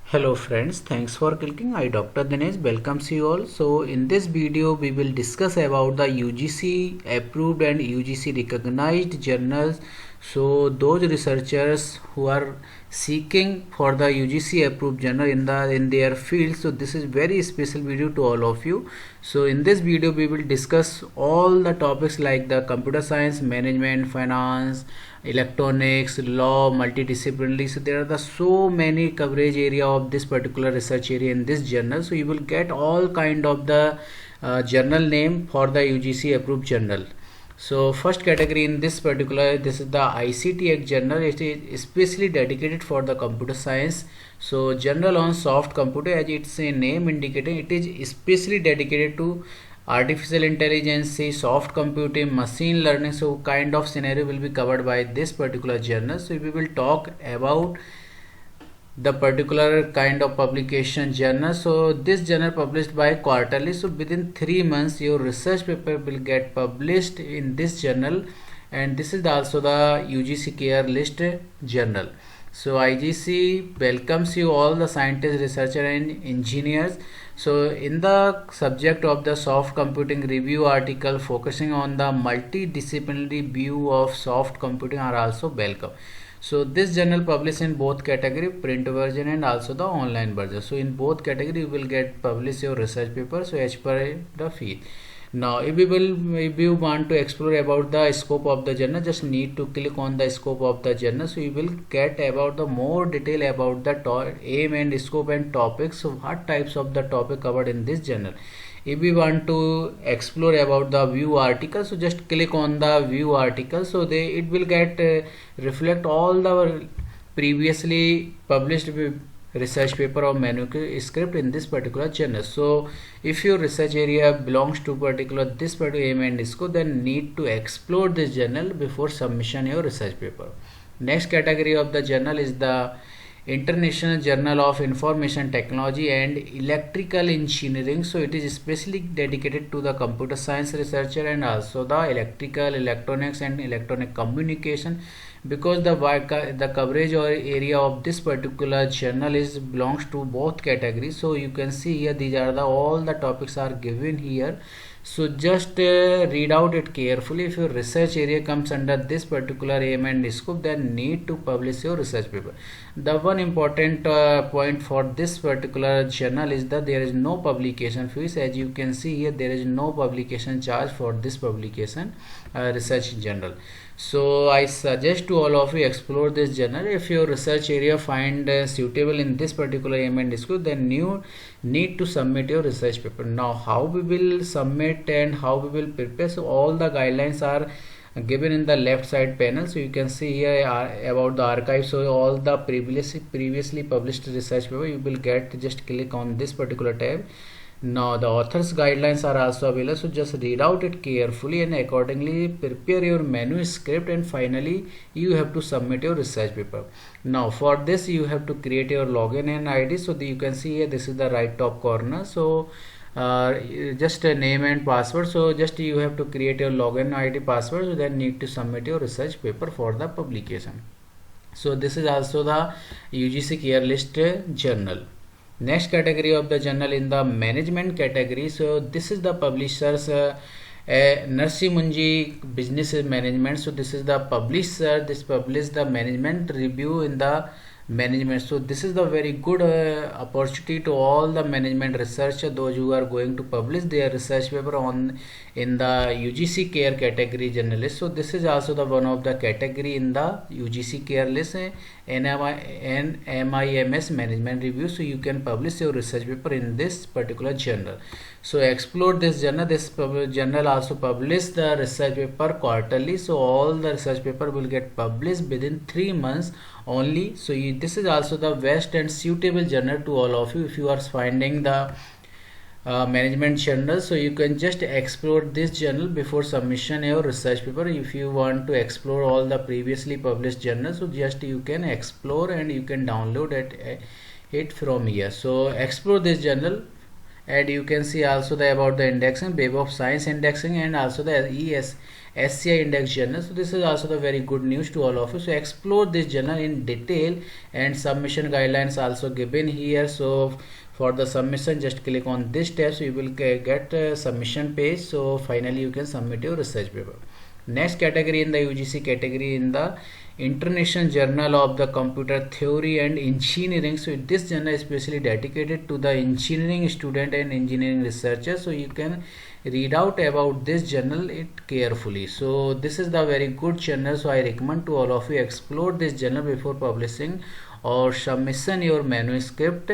Hello friends, thanks for clicking. I Dr. Dinesh welcomes you all. So in this video we will discuss about the UGC approved and UGC recognized journals. So those researchers who are seeking for the UGC approved journal in their field. So this is very special video to all of you. So in this video we will discuss all the topics like the computer science, management, finance, electronics, law, multidisciplinary. So there are so many coverage area of this particular research area in this journal. So you will get all kind of the journal name for the UGC approved journal. So first category in this particular, this is the ICAT Act Journal. It is especially dedicated for the computer science. So journal on soft computer, as its name indicating, it is especially dedicated to artificial intelligence, soft computing, machine learning. So kind of scenario will be covered by this particular journal. So we will talk about the particular kind of publication journal. So this journal published by quarterly. So within 3 months your research paper will get published in this journal, and this is also the UGC Care List journal. So IGC welcomes you all the scientists, researchers and engineers. So in the subject of the soft computing review article focusing on the multidisciplinary view of soft computing are also welcome. So this journal published in both category, print version and also the online version. So in both category you will get publish your research paper, so as per the fee. Now if you want to explore about the scope of the journal, just need to click on the scope of the journal. So you will get about the more detail about the aim and scope and topics. So what types of the topic covered in this journal. If we want to explore about the view article, so just click on the view article. So it will get reflect all the previously published research paper or manuscript in this particular journal. So if your research area belongs to this particular aim and scope, then need to explore this journal before submission your research paper. Next category of the journal is the International Journal of Information Technology and Electrical Engineering. So it is especially dedicated to the computer science researcher and also the electrical, electronics and electronic communication, because the coverage or area of this particular journal is belongs to both categories. So you can see here these are all the topics are given here. So just read out it carefully. If your research area comes under this particular aim and scope, then need to publish your research paper. The one important point for this particular journal is that there is no publication fees. As you can see here, there is no publication charge for this publication research journal. So I suggest to all of you explore this journal. If your research area find suitable in this particular aim and scope, then you need to submit your research paper. Now how we will submit and how we will prepare, so all the guidelines are given in the left side panel. So you can see here about the archive. So all the previously published research paper you will get, just click on this particular tab. Now the author's guidelines are also available, so just read out it carefully and accordingly prepare your manuscript, and finally you have to submit your research paper. Now for this you have to create your login and ID. So you can see here, this is the right top corner. So just a name and password. So just you have to create your login ID password, so then need to submit your research paper for the publication. So this is also the UGC Care List journal. Next category of the journal in the management category. So this is the publishers Narsi Munji Business Management. So this is the publisher, this published the management review in the management. So this is the very good opportunity to all the management researcher, those who are going to publish their research paper on in the UGC Care category journalist. So this is also the one of the category in the UGC Care list, NMIMS management review. So you can publish your research paper in this particular journal. So explore this journal. This journal also publish the research paper quarterly. So all the research paper will get published within 3 months only. So this is also the best and suitable journal to all of you if you are finding the management journal. So you can just explore this journal before submission your research paper. If you want to explore all the previously published journals, so just you can explore and you can download it from here. So explore this journal, and you can see also about the indexing, Web of Science indexing, and also the SCI Index Journal. So this is also the very good news to all of you. So explore this journal in detail, and submission guidelines also given here. So for the submission, just click on this tab, so you will get a submission page. So finally you can submit your research paper. Next category in the UGC category in the International Journal of the Computer Theory and Engineering. So this journal is especially dedicated to the engineering student and engineering researchers. So you can read out about this journal it carefully. So this is the very good journal. So I recommend to all of you explore this journal before publishing or submission your manuscript.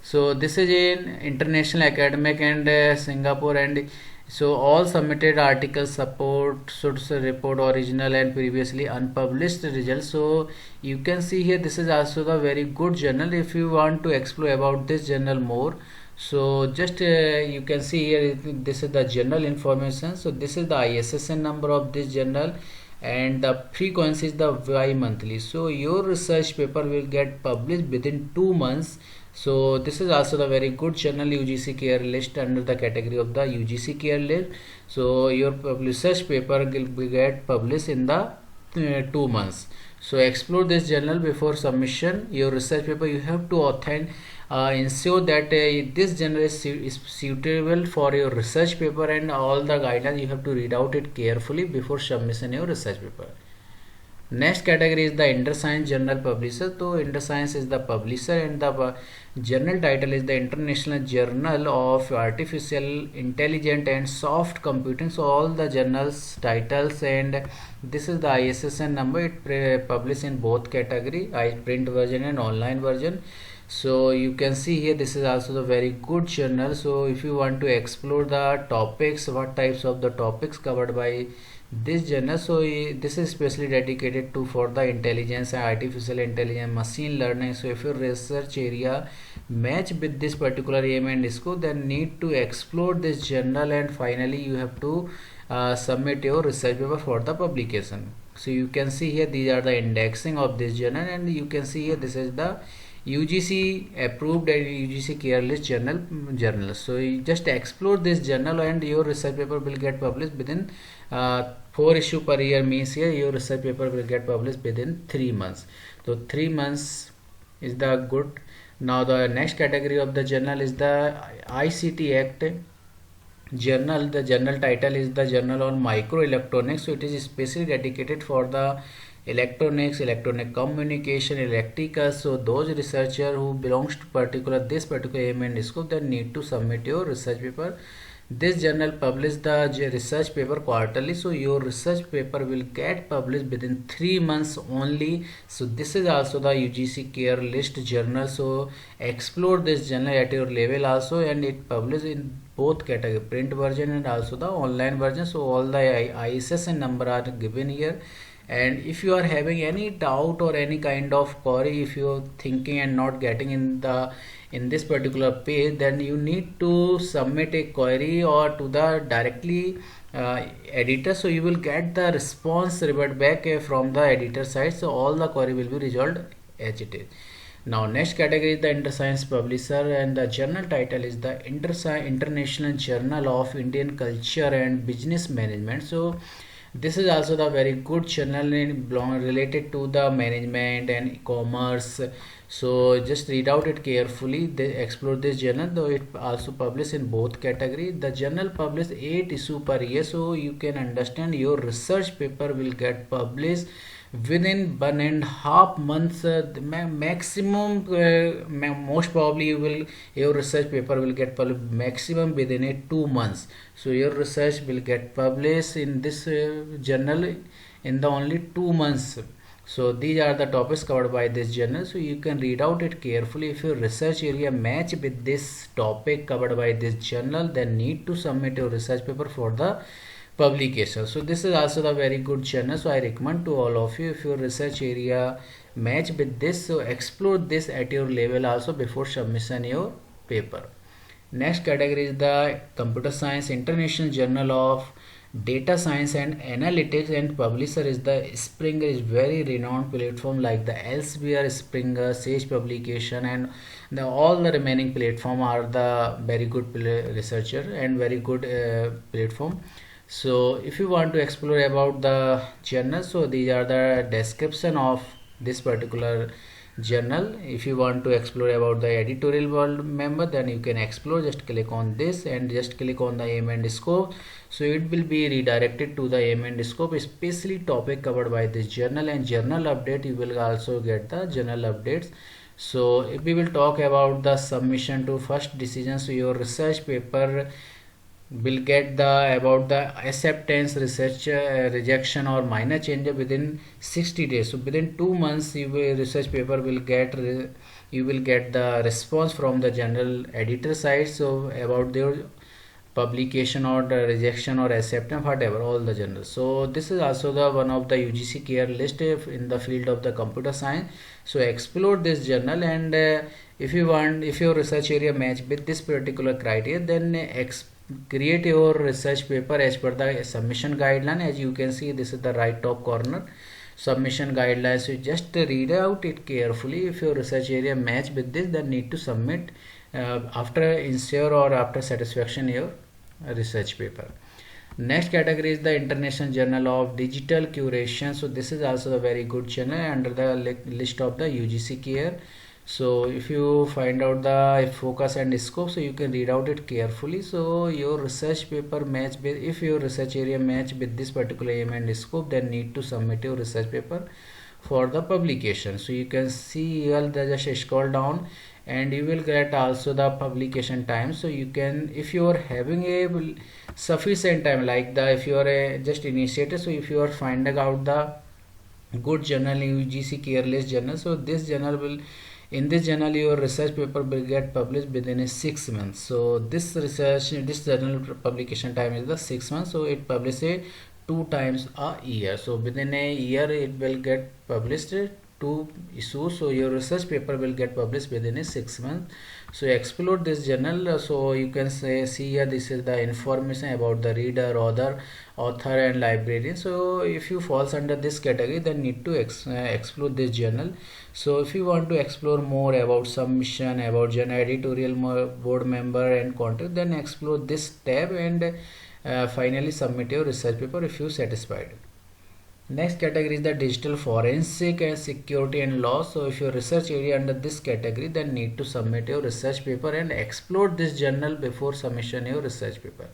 So this is an international academic and Singapore, and so all submitted articles support should report original and previously unpublished results. So you can see here this is also the very good journal. If you want to explore about this journal more, so just you can see here this is the journal information. So this is the ISSN number of this journal, and the frequency is the bi-monthly. So your research paper will get published within 2 months. So this is also the very good journal UGC Care list under the category of the UGC Care list. So your research paper will get published in the 2 months. So explore this journal before submission your research paper. You have to ensure that this journal is suitable for your research paper, and all the guidelines you have to read out it carefully before submission your research paper. Next category is the Indus Journal publisher. So Indus is the publisher, and the journal title is the International Journal of Artificial Intelligence and Soft Computing. So all the journals titles, and this is the ISSN number. It published in both category, print version and online version. So you can see here this is also the very good journal. So if you want to explore the topics, what types of the topics covered by this journal, so this is specially dedicated to for the intelligence and artificial intelligence, machine learning. So if your research area match with this particular aim and scope, then need to explore this journal, and finally you have to submit your research paper for the publication. So you can see here these are the indexing of this journal, and you can see here this is the UGC approved and UGC Care list journal. So you just explore this journal, and your research paper will get published within 4 issue per year, means here your research paper will get published within 3 months. So 3 months is the good. Now the next category of the journal is the ICT Act Journal. The journal title is the Journal on Microelectronics. So it is especially dedicated for the electronics, electronic communication, electrical. So those researcher who belongs to this particular aim and scope, they need to submit your research paper. This journal publish the research paper quarterly. So your research paper will get published within 3 months only. So this is also the UGC Care list journal. So explore this journal at your level also, and it published in both category, print version and also the online version. So all the ISSN number are given here. And if you are having any doubt or any kind of query, if you are thinking and not getting in this particular page, then you need to submit a query or to the directly editor. So you will get the response revert back from the editor side. So all the query will be resolved as it is. Now next category is the InterScience publisher, and the journal title is the International Journal of Indian Culture and Business Management. So this is also the very good journal related to the management and e-commerce. So just read out it carefully. They explore this journal, though it also published in both category. The journal published 8 issue per year. So you can understand your research paper will get published within 1.5 months. Maximum most probably your research paper will get published maximum within 2 months. So your research will get published in this journal in the only 2 months. So these are the topics covered by this journal. So you can read out it carefully. If your research area match with this topic covered by this journal, then need to submit your research paper for the publication. So this is also the very good journal. So I recommend to all of you, if your research area match with this, so explore this at your level also before submission your paper. Next category is the Computer Science International Journal of Data Science and Analytics, and publisher is the Springer. Is very renowned platform like the Elsevier, Springer, Sage Publication, and all the remaining platform are the very good researcher and very good platform. So if you want to explore about the journal, so these are the description of this particular journal. If you want to explore about the editorial world member, then you can explore, just click on this and just click on the aim and scope. So it will be redirected to the aim and scope, especially topic covered by this journal, and journal update you will also get the journal updates. So if we will talk about the submission to first decision, so your research paper will get the about the acceptance, research rejection or minor change within 60 days. So within 2 months you will research paper will get you will get the response from the journal editor side, so about their publication or the rejection or acceptance, whatever, all the journals. So this is also the one of the UGC care list in the field of the computer science. So explore this journal, and if you want, if your research area match with this particular criteria, then create your research paper as per the submission guideline. As you can see, this is the right top corner, submission guidelines. You just read out it carefully. If your research area match with this, then need to submit after ensure or after satisfaction your research paper. Next category is the International Journal of Digital Curation. So this is also a very good journal under the list of the UGC care. So if you find out the focus and scope, so you can read out it carefully. So your research paper match with, if your research area match with this particular aim and scope, then need to submit your research paper for the publication. So you can see here, just scroll down and you will get also the publication time. So you can, if you are having a sufficient time, like the if you are a just initiator, so if you are finding out the good journal, UGC careless journal, so this journal will, in this journal your research paper will get published within a 6 months. So this journal publication time is the 6 months. So it publishes 2 times a year. So within a year it will get published 2 issues. So your research paper will get published within a 6 months. So explore this journal. So you can see here, this is the information about the reader, author and librarian. So if you falls under this category, then need to explore this journal. So if you want to explore more about submission, about journal editorial board member and content, then explore this tab and finally submit your research paper if you satisfied. Next category is the digital forensic and security and law. So if your research area under this category, then need to submit your research paper and explore this journal before submission your research paper.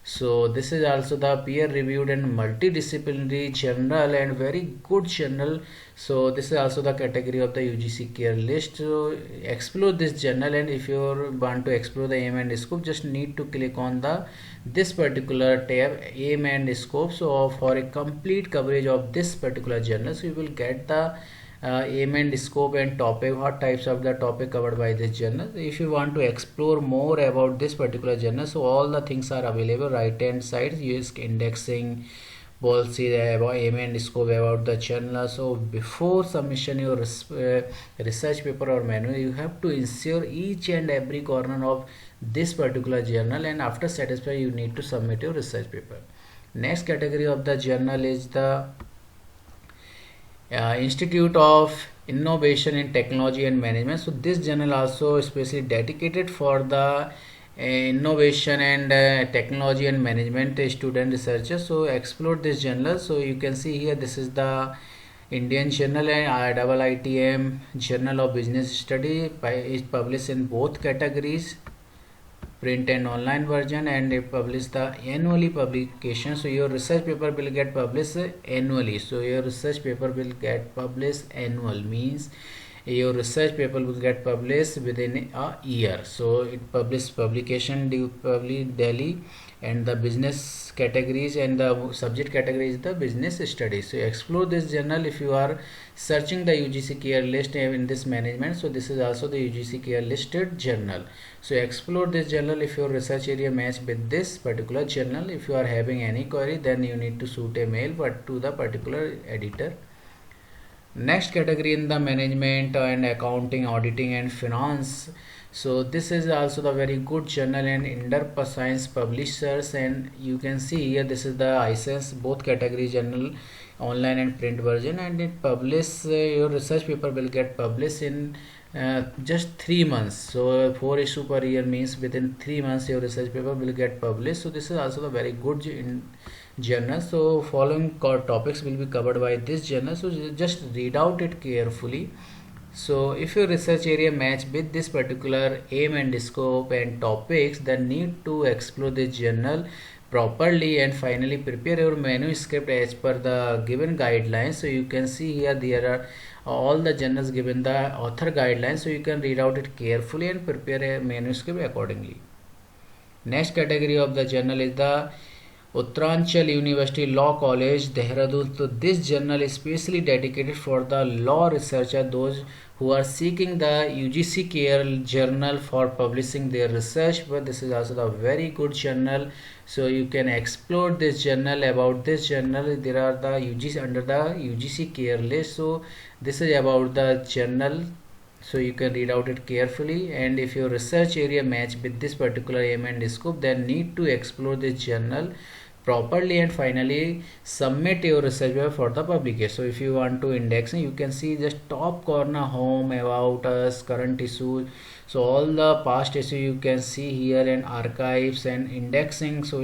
So this is also the peer reviewed and multidisciplinary journal and very good journal. So this is also the category of the UGC care list. So explore this journal, and if you want to explore the aim and scope, just need to click on the this particular tab, aim and scope. So for a complete coverage of this particular journal, so you will get the aim and scope and topic, what types of the topic covered by this journal. If you want to explore more about this particular journal, so all the things are available right hand side. Use indexing, policy about aim and scope about the journal. So before submission your research paper or manual, you have to ensure each and every corner of this particular journal, and after satisfy you need to submit your research paper. Next category of the journal is the Institute of Innovation in Technology and Management. So this journal also especially dedicated for the innovation and technology and management student researchers. So explore this journal. So you can see here, this is the Indian Journal and IITM Journal of Business Study. Is published in both categories, print and online version, and they publish the annually publication. So your research paper will get published annually. So your research paper will get published annual, means your research paper will get published within a year. So it published publication daily, and the business categories and the subject category is the business studies. So explore this journal if you are searching the UGC care list in this management. So this is also the UGC care listed journal. So explore this journal if your research area match with this particular journal. If you are having any query, then you need to shoot a mail to the particular editor. Next category in the management and accounting, auditing and finance. So this is also the very good journal and Indus Science publishers, and you can see here, this is the ICAT both category journal, online and print version, and it publish your research paper will get published in just 3 months. So 4 issue per year means within 3 months your research paper will get published. So this is also a very good journal. So following topics will be covered by this journal. So just read out it carefully. So if your research area match with this particular aim and scope and topics, then need to explore this journal properly and finally prepare your manuscript as per the given guidelines. So you can see here there are all the journals given the author guidelines, so you can read out it carefully and prepare a manuscript accordingly. Next category of the journal is the Uttaranchal University Law College, Dehradun. So this journal is specially dedicated for the law researcher, those who are seeking the UGC Care Journal for publishing their research. But this is also a very good journal. So you can explore this journal. About this journal, there are the UGC under the UGC Care list. So this is about the journal. So you can read out it carefully, and if your research area match with this particular aim and scope, then need to explore this journal properly and finally submit your research paper for the publication. So if you want to indexing, you can see just top corner, home, about us, current issues. So all the past issue you can see here, and archives and indexing. So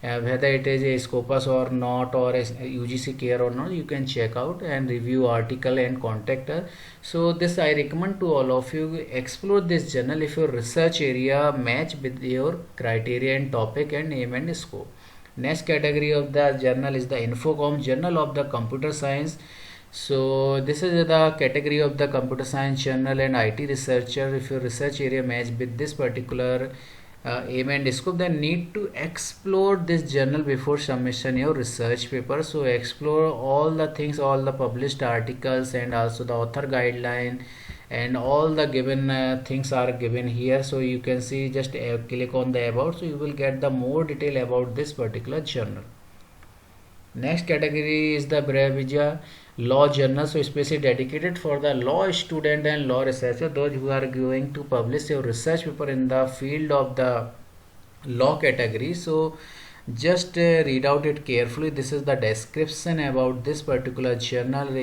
whether it is a Scopus or not, or a UGC Care or not, you can check out and review article and contact us. So this I recommend to all of you, explore this journal if your research area match with your criteria and topic and aim and scope. Next category of the journal is the Infocom, Journal of the Computer Science. So this is the category of the computer science journal and IT researcher. If your research area match with this particular aim and scope, then need to explore this journal before submission your research paper. So explore all the things, all the published articles, and also the author guideline, and all the given things are given here. So you can see, just click on the about, so you will get the more detail about this particular journal. Next category is the Brevija Law Journal. So especially dedicated for the law student and law researcher, those who are going to publish your research paper in the field of the law category. So just read out it carefully. This is the description about this particular journal,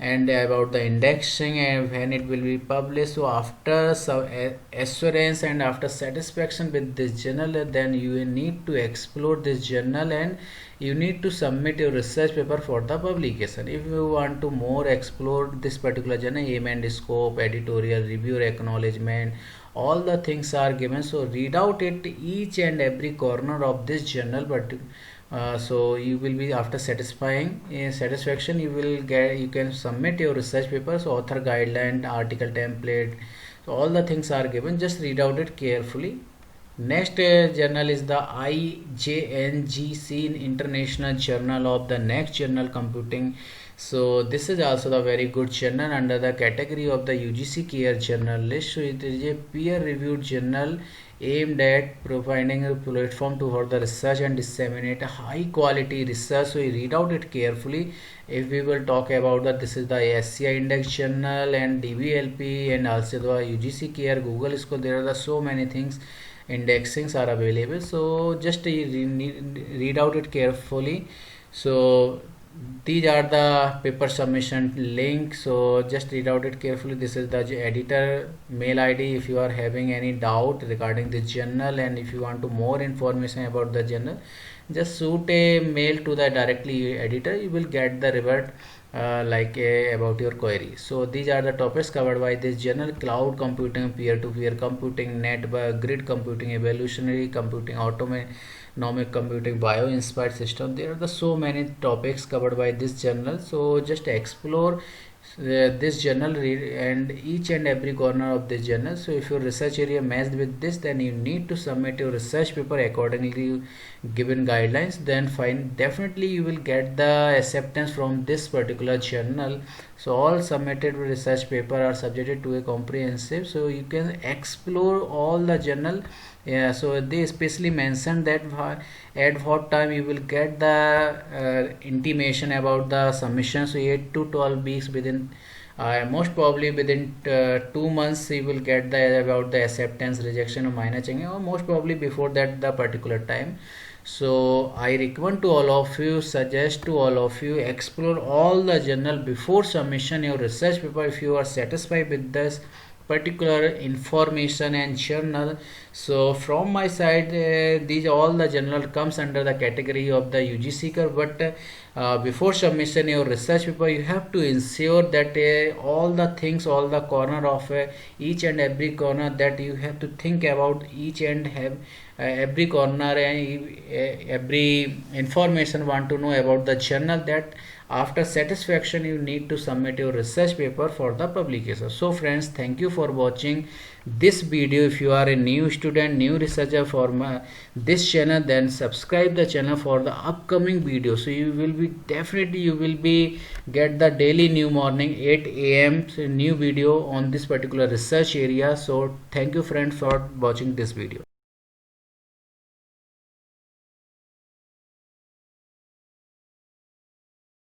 and about the indexing and when it will be published. So after some assurance and after satisfaction with this journal, then you need to explore this journal and you need to submit your research paper for the publication. If you want to more explore this particular journal, aim and scope, editorial, reviewer acknowledgement, all the things are given. So read out it each and every corner of this journal. But so you will be, after satisfying satisfaction, you can submit your research paper. So author guideline, article template, so all the things are given. Just read out it carefully. Next journal is the IJNGC International Journal of the Next General Computing. So this is also the very good journal under the category of the UGC Care Journal list. So it is a peer-reviewed journal aimed at providing a platform to further research and disseminate high quality research. So you read out it carefully. If we will talk about that, this is the SCI Index Journal and DBLP, and also the UGC Care, Google School. There are the so many things, indexings are available. So just read out it carefully. So these are the paper submission link. So just read out it carefully. This is the editor mail ID if you are having any doubt regarding the journal, and if you want to more information about the journal, just shoot a mail to the directly editor. You will get the revert about your query. So these are the topics covered by this journal: cloud computing, peer-to-peer computing, network, grid computing, evolutionary computing, autonomic computing, bio-inspired system. There are the so many topics covered by this journal. So just explore this journal, read and each and every corner of this journal. So if your research area matched with this, then you need to submit your research paper accordingly given guidelines. Then fine, definitely you will get the acceptance from this particular journal. So all submitted research paper are subjected to a comprehensive, so you can explore all the journal. Yeah, so they especially mentioned that at what time you will get the intimation about the submission. So 8 to 12 weeks within, most probably within 2 months you will get the about the acceptance, rejection or minor change, or most probably before that the particular time. So I recommend to all of you, suggest to all of you, explore all the journal before submission your research paper. If you are satisfied with this particular information and journal. So from my side, these all the journal comes under the category of the UGC Care, but before submission your research paper, you have to ensure that all the things, all the corner of each and every corner, that you have to think about each and have every corner and every information want to know about the journal, that after satisfaction you need to submit your research paper for the publication. So friends, thank you for watching this video. If you are a new student, new researcher for this channel, then subscribe the channel for the upcoming video. So you will be definitely you will be get the daily new morning 8 a.m. new video on this particular research area. So thank you friends for watching this video.